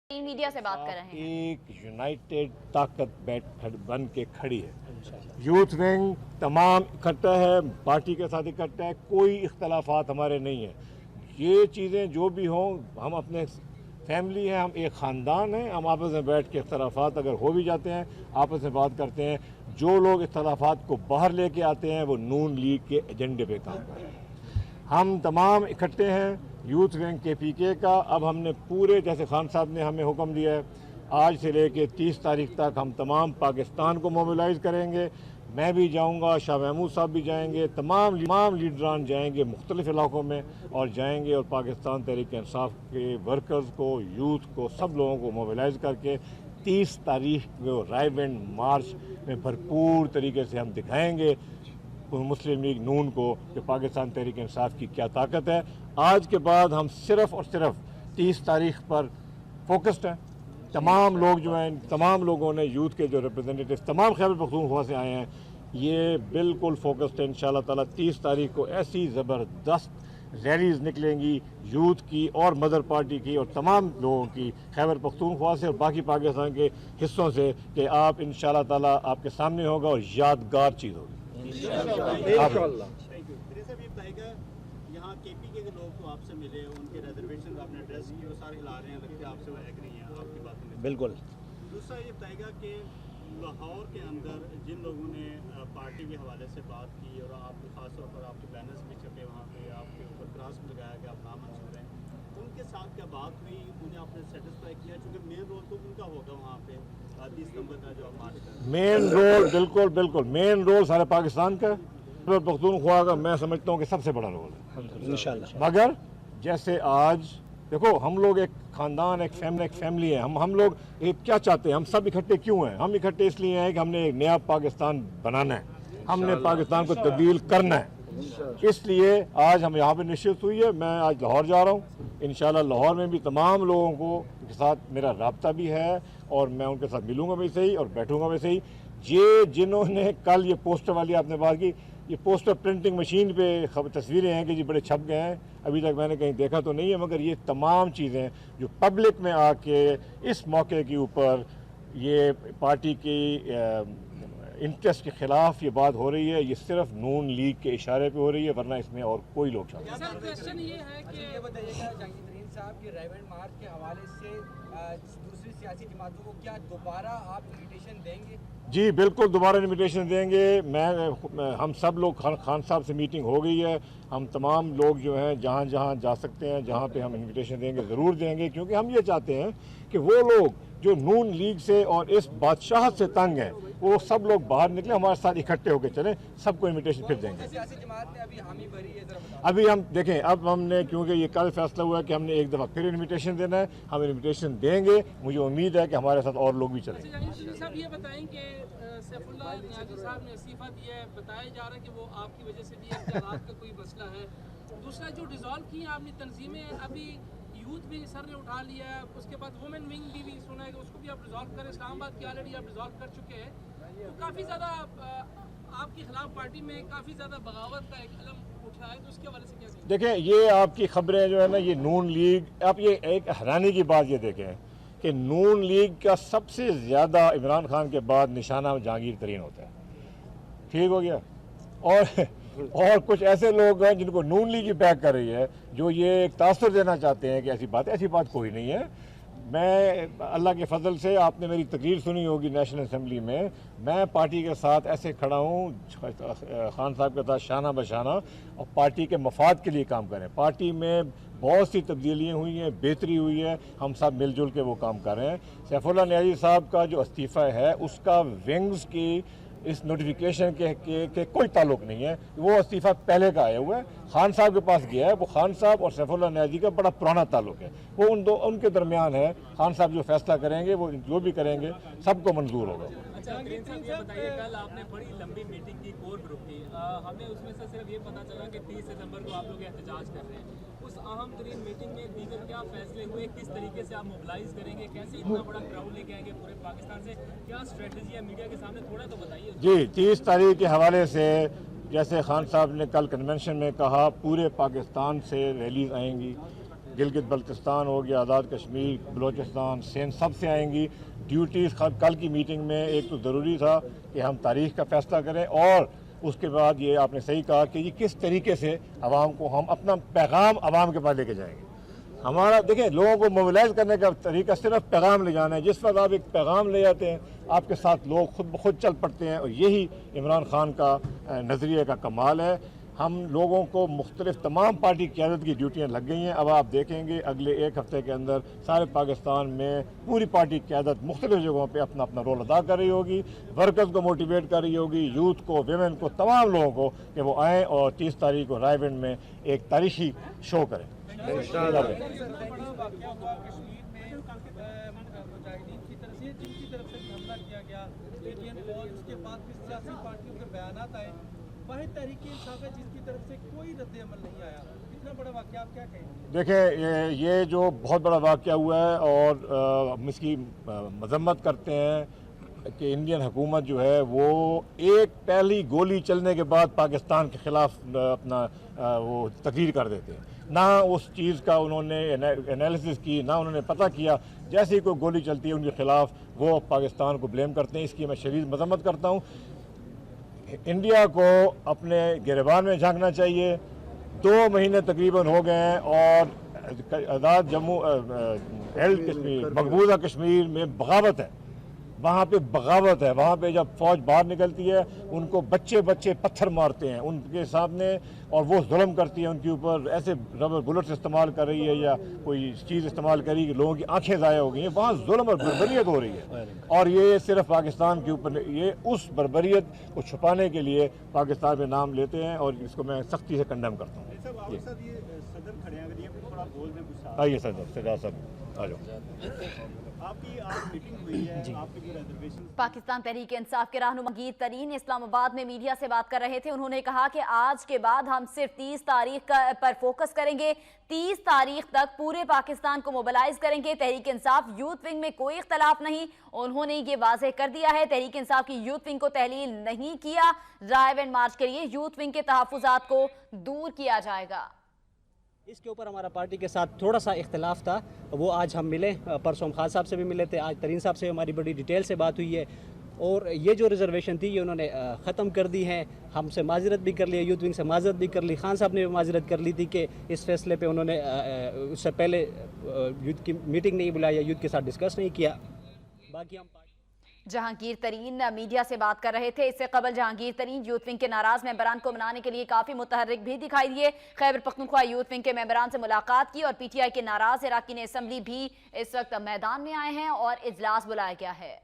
Media से बात कर रहे हैं। एक यूनाइटेड ताकत बन के खड़ी है। यूथ विंग तमाम इकट्ठा है, पार्टी के साथ इकट्ठा है, कोई इख्तलाफात हमारे नहीं है। ये चीज़ें जो भी हों, हम अपने फैमिली हैं, हम एक ख़ानदान हैं, हम आपस में बैठ के इख्तलाफात अगर हो भी जाते हैं आपस में बात करते हैं। जो लोग इख्तलाफात को बाहर लेके आते हैं वो नून लीग के एजेंडे पे काम कर रहे हैं। हम तमाम इकट्ठे हैं यूथ विंग के पीके का। अब हमने पूरे, जैसे खान साहब ने हमें हुक्म दिया है, आज से लेके 30 तारीख तक हम तमाम पाकिस्तान को मोबिलाइज़ करेंगे। मैं भी जाऊंगा, शाह महमूद साहब भी जाएंगे, तमाम लीडरान जाएंगे मुख्तलिफ़ इलाकों में और जाएंगे और पाकिस्तान तहरीक इंसाफ के वर्कर्स को, यूथ को, सब लोगों को मोबिलाइज़ करके 30 तारीख को रायबंद मार्च में भरपूर तरीके से हम दिखाएंगे मुस्लिम लीग नून को कि पाकिस्तान तहरीक इंसाफ की क्या ताकत है। आज के बाद हम सिर्फ़ और सिर्फ 30 तारीख पर फोकस्ड हैं। तमाम लोग जो हैं, तमाम लोगों ने, यूथ के जो रिप्रेजेंटेटिव तमाम खैबर पख्तूनख्वा से आए हैं, ये बिल्कुल फोकस्ड है। इंशाल्लाह ताला 30 तारीख को ऐसी ज़बरदस्त रैलीज़ निकलेंगी यूथ की और मदर पार्टी की और तमाम लोगों की, खैबर पख्तूनख्वा से और बाकी पाकिस्तान के हिस्सों से, कि आप इंशाल्लाह ताला आपके सामने होगा और यादगार चीज़ होगी। यहाँ केपीके के लोग तो आपसे मिले, उनके रिजर्वेशन आपने एड्रेस किए, वो सारे हिला रहे हैं, लगता है आपसे वो एग्री हैं आपकी बातों में। बिल्कुल। दूसरा ये बताएगा कि लाहौर के अंदर जिन लोगों ने पार्टी के हवाले से बात की और आपको खासतौर पर आपके बैनर्स भी छपे, वहाँ पे आपके ऊपर क्रॉस भी लगाया कि आप नामंजूर हैं, उनके साथ क्या बात हुई, उन्हें आपने सेटिस्फाई किया? क्योंकि मेन रोल तो उनका होगा वहाँ पे 30 नंबर का जो आप मार्च कर, मेन रोल बिल्कुल मेन रोल सारे पाकिस्तान का, पख्तूनख्वा का मैं समझता हूँ कि सबसे बड़ा रोल है इंशाल्लाह। मगर जैसे आज देखो, हम लोग एक ख़ानदान, एक फैमिली है। हम लोग एक क्या चाहते हैं, हम सब इकट्ठे क्यों हैं? हम इकट्ठे इसलिए हैं कि हमने एक नया पाकिस्तान बनाना है, हमने पाकिस्तान को तब्दील करना है। इसलिए आज हम यहाँ पे निश्चित हुई है। मैं आज लाहौर जा रहा हूँ, इंशाल्लाह लाहौर में भी तमाम लोगों को के साथ मेरा राब्ता भी है और मैं उनके साथ मिलूँगा वैसे ही और बैठूँगा वैसे ही। ये जिन्होंने कल ये पोस्टर वाली आपने बात की, ये पोस्टर प्रिंटिंग मशीन पे तस्वीरें हैं कि जी बड़े छप गए हैं, अभी तक मैंने कहीं देखा तो नहीं है, मगर ये तमाम चीज़ें जो पब्लिक में आके इस मौके के ऊपर ये पार्टी की इंटरेस्ट के ख़िलाफ़ ये बात हो रही है, ये सिर्फ नून लीग के इशारे पे हो रही है, वरना इसमें और कोई लोग शामिल नहीं। सर, क्वेश्चन ये है कि ये बताइएगा, जहांगीर साहब के रायबंद मार्च के हवाले से दूसरी सियासी जमातों को क्या दोबारा आप इन्विटेशन देंगे? जी बिल्कुल, दोबारा इन्विटेशन देंगे। हम सब लोग, खान साहब से मीटिंग हो गई है, हम तमाम लोग जो हैं जहाँ जहाँ जा सकते हैं, जहाँ पे हम इन्विटेशन देंगे ज़रूर देंगे, क्योंकि हम ये चाहते हैं कि वो लोग जो नून लीग से और इस बादशाहत से तंग हैं, वो सब लोग बाहर निकले, हमारे साथ इकट्ठे होकर चलें, सबको इन्विटेशन फिर देंगे। सियासी जमात ने अभी हामी भरी है, जरा बताओ। अभी हम देखें, अब हमने, क्योंकि ये कल फैसला हुआ है कि हमने एक दफ़ा फिर इन्विटेशन देना है, हम इन्विटेशन देंगे। मुझे उम्मीद है कि हमारे साथ और लोग भी चलेंगे। साहब ये बताएं कि सैफुल्लाह नियाज़ी साहब ने इस्तीफा दिया है, बताया जा रहा है कि वो आपकी वजह से दिया, इख्तिलाफ का कोई मसला है। दूसरा, जो डिज़ोल्व की हैं आपने तंजीमें, अभी यूथ भी सर ने उठा लिया है, उसके बाद वुमेन विंग भी सुना है कि उसको भी आप रिजॉल्व करें। इस्लामाबाद की ऑलरेडी आप रिजॉल्व कर चुके हैं, तो काफ़ी ज़्यादा आपके खिलाफ पार्टी में काफ़ी ज़्यादा बगावत का एक अलम उठा है, तो उसके हवाले से क्या कहें? देखें, ये आपकी खबरें जो है ना, ये नून लीग, आप ये एक हैरानी की बात ये देखें कि नून लीग का सबसे ज़्यादा इमरान खान के बाद निशाना जहांगीर तरीन होता है। ठीक हो गया। और कुछ ऐसे लोग हैं जिनको नून लीग ही बैक कर रही है, जो ये एक तासुर देना चाहते हैं कि ऐसी बात कोई नहीं है। मैं अल्लाह के फजल से, आपने मेरी तकरीर सुनी होगी नेशनल असम्बली में, मैं पार्टी के साथ ऐसे खड़ा हूँ, खान साहब के साथ शाना बशाना, और पार्टी के मफाद के लिए काम करें। पार्टी में बहुत सी तब्दीलियाँ हुई हैं, बेहतरी हुई है, हम सब मिलजुल के वो काम कर रहे हैं। सैफुल्लाह नियाज़ी साहब का जो इस्तीफ़ा है, उसका विंग्स की इस नोटिफिकेशन के कोई ताल्लुक नहीं है। वो इस्तीफ़ा पहले का आया हुआ है, खान साहब के पास गया है। वो खान साहब और सैफुल्लाह नियाज़ी का बड़ा पुराना ताल्लुक है, वो उनके दरमियान है। खान साहब जो फैसला करेंगे, वो जो भी करेंगे, सबको मंजूर होगा। अच्छा, ये बताइए, कल आपने बड़ी लंबी मीटिंग की कोर ग्रुप की, हमें उसमें से सिर्फ ये पता चला कि 30 सितंबर को आप लोग एहतजाज कर रहे हैं। उस अहम तरीन मीटिंग में दीगर क्या फैसले हुए, किस तरीके से आप मोबिलाइज करेंगे, कैसे इतना बड़ा क्राउड लेके आएंगे पूरे पाकिस्तान से, क्या स्ट्रेटजी है मीडिया के सामने, थोड़ा तो बताइए। जी, 30 तारीख के हवाले से जैसे खान साहब ने कल कन्वेंशन में कहा, पूरे पाकिस्तान से रैलीज आएंगी, گلگت بلتستان ہو گیا، آزاد کشمیر، بلوچستان، سندھ، سب سے آئیں گی ڈیوٹیز۔ کل کی میٹنگ میں ایک تو ضروری تھا کہ ہم تاریخ کا فیصلہ کریں، اور اس کے بعد یہ آپ نے صحیح کہا کہ یہ کس طریقے سے عوام کو ہم اپنا پیغام عوام کے پاس لے کے جائیں گے۔ ہمارا دیکھیں، لوگوں کو موبلائز کرنے کا طریقہ صرف پیغام لے جانا ہے۔ جس وقت آپ ایک پیغام لے جاتے ہیں، آپ کے ساتھ لوگ خود بخود چل پڑتے ہیں، اور یہی عمران خان کا نظریے کا کمال ہے۔ ہم لوگوں کو مختلف تمام پارٹی قیادت کی ڈیوٹیاں لگ گئی ہیں۔ اب آپ دیکھیں گے اگلے ایک ہفتے کے اندر سارے پاکستان میں پوری پارٹی قیادت مختلف جگہوں پہ اپنا اپنا رول ادا کر رہی ہوگی، ورکرز کو موٹیویٹ کر رہی ہوگی، یوتھ کو، ویمن کو، تمام لوگوں کو کہ وہ آئیں اور 30 تاریخ کو رائے ونڈ میں ایک تاریخی شو کریں۔ بڑا واقعہ ہوا کشمیر میں مجاہدین کی طرف سے، جن کی طرف سے حملہ کیا گیا، لیکن اور اس کے بعد پھر سیاسی پارٹیوں کے بیانات آئے، واحد تحریک انصاف ہے جس کی طرف سے کوئی رد عمل نہیں آیا۔ اتنا بڑا واقعہ آپ کیا کہیں گے؟ دیکھیں، یہ جو بہت بڑا واقعہ ہوا ہے، اور ہم اس کی مذمت کرتے ہیں کہ انڈین حکومت جو ہے وہ ایک پہلی گولی چلنے کے بعد پاکستان کے خلاف اپنا وہ تقریر کر دیتے ہیں۔ نہ اس چیز کا انہوں نے انالیسس کی، نہ انہوں نے پتہ کیا، جیسے ہی کوئی گولی چلتی ہے ان کے خلاف وہ پاکستان کو بلیم کرتے ہیں۔ اس کی میں شدید مذمت کرتا ہوں۔ انڈیا کو اپنے گریبان میں جھانکنا چاہیے۔ 2 مہینے تقریباً ہو گئے ہیں، اور آزاد جموں کشمیر، مقبوضہ کشمیر میں بغاوت ہے، وہاں پہ بغاوت ہے۔ وہاں پہ جب فوج باہر نکلتی ہے، ان کو بچے پتھر مارتے ہیں ان کے سامنے، اور وہ ظلم کرتی ہے ان کے اوپر، ایسے ربر بلٹس استعمال کر رہی ہے یا کوئی چیز استعمال کری کہ لوگوں کی آنکھیں ضائع ہو گئی ہیں۔ وہاں ظلم اور بربریت ہو رہی ہے، اور یہ صرف پاکستان کے اوپر، یہ اس بربریت کو چھپانے کے لیے پاکستان میں نام لیتے ہیں، اور اس کو میں سختی سے کنڈیم کرتا ہوں۔ صدر کھڑے ہیں، اگر یہ تھوڑا بول دیں کچھ۔ آئیے سردار صاحب، آ جاؤ۔ آپ کی آج میٹنگ ہوئی ہے، آپ کی جو ریزرویشن پاکستان تحریک انصاف کے رہنما جہانگیر ترین اسلام آباد میں میڈیا سے بات کر رہے تھے۔ انہوں نے کہا کہ آج کے بعد ہم صرف 30 تاریخ پر فوکس کریں گے، 30 تاریخ تک پورے پاکستان کو موبلائز کریں گے۔ تحریک انصاف یوتھ ونگ میں کوئی اختلاف نہیں، انہوں نے یہ واضح کر دیا ہے۔ تحریک انصاف کی یوتھ ونگ کو تحلیل نہیں کیا، رائے ونڈ مارچ کے لیے یوتھ ونگ کے تحفظات کو دور کیا جائے گا۔ اس کے اوپر ہمارا پارٹی کے ساتھ تھوڑا سا اختلاف تھا، وہ آج ہم ملے، پرسوں ہم خان صاحب سے بھی ملے تھے، آج ترین صاحب سے ہماری بڑی ڈیٹیل سے بات ہوئی ہے، اور یہ جو ریزرویشن تھی یہ انہوں نے ختم کر دی ہے۔ ہم سے معذرت بھی کر لی، یوتھ ونگ سے معذرت بھی کر لی، خان صاحب نے بھی معذرت کر لی تھی کہ اس فیصلے پہ انہوں نے اس سے پہلے یوتھ کی میٹنگ نہیں بلایا، یوتھ کے ساتھ ڈسکس نہیں کیا۔ باقی ہم جہانگیر ترین میڈیا سے بات کر رہے تھے۔ اس سے قبل جہانگیر ترین یوتھ ونگ کے ناراض ممبران کو منانے کے لیے کافی متحرک بھی دکھائی دیے۔ خیبر پختونخوا یوتھ ونگ کے ممبران سے ملاقات کی، اور پی ٹی آئی کے ناراض اراکین اسمبلی بھی اس وقت میدان میں آئے ہیں اور اجلاس بلایا گیا ہے۔